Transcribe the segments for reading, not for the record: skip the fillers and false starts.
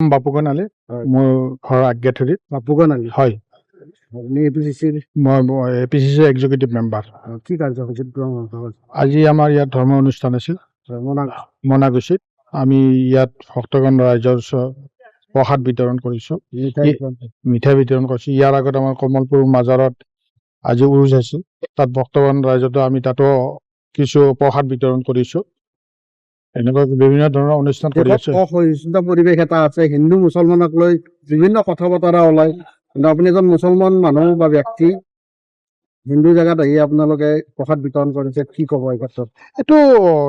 বাপুকণ আলী মোৰ ঘৰ আজ্ঞাথুৰিত। বাপুকণ আলী হয়, আপুনি APCC মই APCC এক্সিকিউটিভ মেম্বাৰ। কি কাৰ্যসূচীত গ্ৰহণ হ'ল? আজি আমাৰ ইয়াত ধৰ্ম অনুষ্ঠান আছিল মনাগুচিত। আমি ইয়াত ভক্তগণ ৰাইজৰ ওচৰত প্ৰসাদ বিতৰণ কৰিছোঁ, মিঠাই বিতৰণ কৰিছোঁ। ইয়াৰ আগত আমাৰ কমলপুৰ মাজাৰত আজি উৰুজ আছিল, তাত ভক্তগণ ৰাইজতো আমি তাতো কিছু প্ৰসাদ বিতৰণ কৰিছোঁ। এনেকুৱা বিভিন্ন ধৰণৰ অনুষ্ঠান কৰি আছে। অসহিষ্ণুতা পৰিৱেশ এটা আছে, হিন্দু মুছলমানক লৈ বিভিন্ন কথা বতৰা ওলায়। কিন্তু আপুনি এজন মুছলমান মানুহ বা ব্যক্তি, হিন্দু জেগাত আহি আপোনালোকে প্ৰসাদ বিতৰণ কৰিছে, কি ক'ব এই ক্ষেত্ৰত? এইটো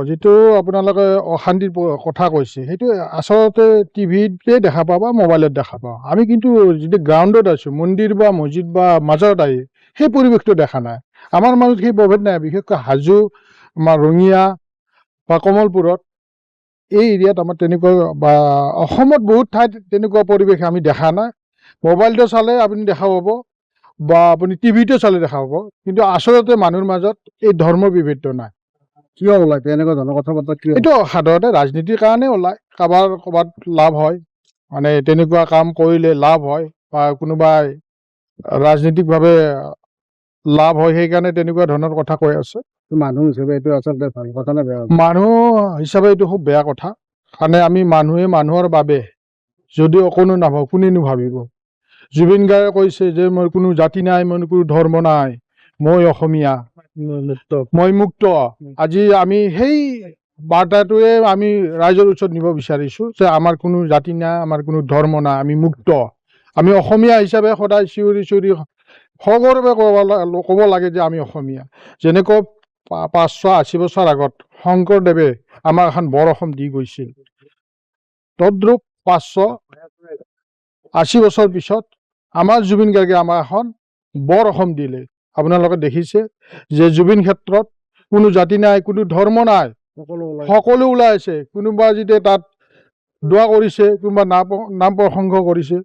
যিটো আপোনালোকে অশান্তিৰ কথা কৈছে, সেইটো আচলতে টিভিতে দেখা পাওঁ বা মোবাইলত দেখা পাওঁ। আমি কিন্তু যিটো গ্ৰাউণ্ডত আছোঁ, মন্দিৰ বা মছজিদ বা মাজাৰত আহি সেই পৰিৱেশটো দেখা নাই। আমাৰ মাজত সেই প্ৰভেদ নাই। বিশেষকৈ হাজো, আমাৰ ৰঙিয়া বা কমলপুৰত এই এৰিয়াত আমাৰ তেনেকুৱা বা অসমত বহুত ঠাইত তেনেকুৱা পৰিৱেশ আমি দেখা নাই। মোবাইলটো চালে আপুনি দেখা পাব বা আপুনি টিভিটো চালে দেখা পাব, কিন্তু আচলতে মানুহৰ মাজত এই ধৰ্ম বিভেদটো নাই। কিয় ওলায় তেনেকুৱা ধৰণৰ কথা বতৰা? কিয়? এইটো সাধাৰণতে ৰাজনীতিৰ কাৰণে ওলায়। কাৰোবাৰ ক'ৰবাত লাভ হয়, মানে তেনেকুৱা কাম কৰিলে লাভ হয় বা কোনোবাই ৰাজনীতিকভাৱে লাভ হয়, সেইকাৰণে তেনেকুৱা ধৰণৰ কথা কৈ আছে। মানুহ হিচাপে এইটো আচলতে ভাল কথা নে বেয়া? মানুহ হিচাপে এইটো খুব বেয়া কথা। কাৰণে আমি মানুহে মানুহৰ বাবে যদি অকণো নাভাবোঁ, কোনেনো ভাবিব? জুবিন গাৰ্গে কৈছে যে মোৰ কোনো জাতি নাই, মোৰ কোনো ধৰ্ম নাই, মই অসমীয়া, মই মুক্ত। আজি আমি সেই বাৰ্তাটোৱে আমি ৰাইজৰ ওচৰত নিব বিচাৰিছোঁ যে আমাৰ কোনো জাতি নাই, আমাৰ কোনো ধৰ্ম নাই, আমি মুক্ত। আমি অসমীয়া হিচাপে সদায় চিঞৰি চিঞৰি সগৰ্বে ক'ব লাগে যে আমি অসমীয়া। যেনেকৈ 580 বছৰ আগত শংকৰদেৱে আমাৰ এখন বৰ অসম দি গৈছিল, তদ্ৰূপ 580 বছৰ পিছত আমাৰ জুবিন গাৰ্গে আমাৰ এখন বৰ অসম দিলে। আপোনালোকে দেখিছে যে জুবিন ক্ষেত্ৰত কোনো জাতি নাই, কোনো ধৰ্ম নাই, সকলো ওলাই আছে। কোনোবা যেতিয়া তাত দোৱা কৰিছে, কোনোবা নাম প্ৰসংগ কৰিছে,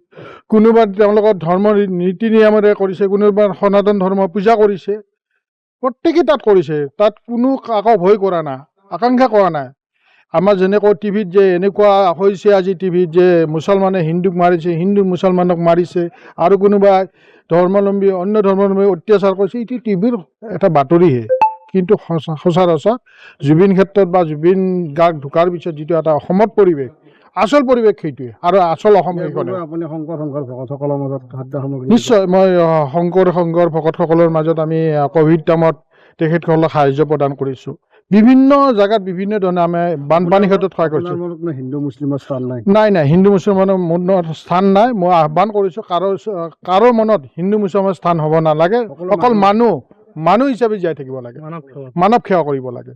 কোনোবা তেওঁলোকৰ ধৰ্মৰ নীতি নিয়মেৰে কৰিছে, কোনোবা সনাতন ধৰ্ম পূজা কৰিছে। প্ৰত্যেকেই তাত কৰিছে, তাত কোনো কাকো ভয় কৰা নাই, আকাংক্ষা কৰা নাই। আমাৰ যেনেকৈ টিভিত যে এনেকুৱা হৈছে, আজি টিভিত যে মুছলমানে হিন্দুক মাৰিছে, হিন্দু মুছলমানক মাৰিছে, আৰু কোনোবাই ধৰ্মাৱলম্বী অন্য ধৰ্মাৱলম্বী অত্যাচাৰ কৰিছে, এইটো টিভিৰ এটা বাতৰিহে। কিন্তু সচৰাচৰ জুবিন ক্ষেত্ৰত বা জুবিন গাৰ্গ ঢুকাৰ পিছত যিটো এটা অসমত পৰিৱেশ, আচল পৰিৱেশ সেইটোৱে। আৰু আচল অসম সেইখনে। আপুনি শংকৰ ভকতসকলৰ মাজত খাদ্য সামগ্ৰী? নিশ্চয়, মই শংকৰ ভকতসকলৰ মাজত আমি ক'ভিড টাইমত তেখেতসকলক সাহায্য প্ৰদান কৰিছোঁ। বিভিন্ন জেগাত বিভিন্ন ধৰণে আমি বানপানীৰ ক্ষেত্ৰত সহায় কৰিছোঁ। হিন্দু মুছলিমৰ স্থান নাই? নাই, হিন্দু মুছলমানৰ মনত স্থান নাই। মই আহ্বান কৰিছোঁ, কাৰো মনত হিন্দু মুছলমানৰ স্থান হ'ব নালাগে। অকল মানুহ হিচাপে জীয়াই থাকিব লাগে, মানৱ সেৱা কৰিব লাগে।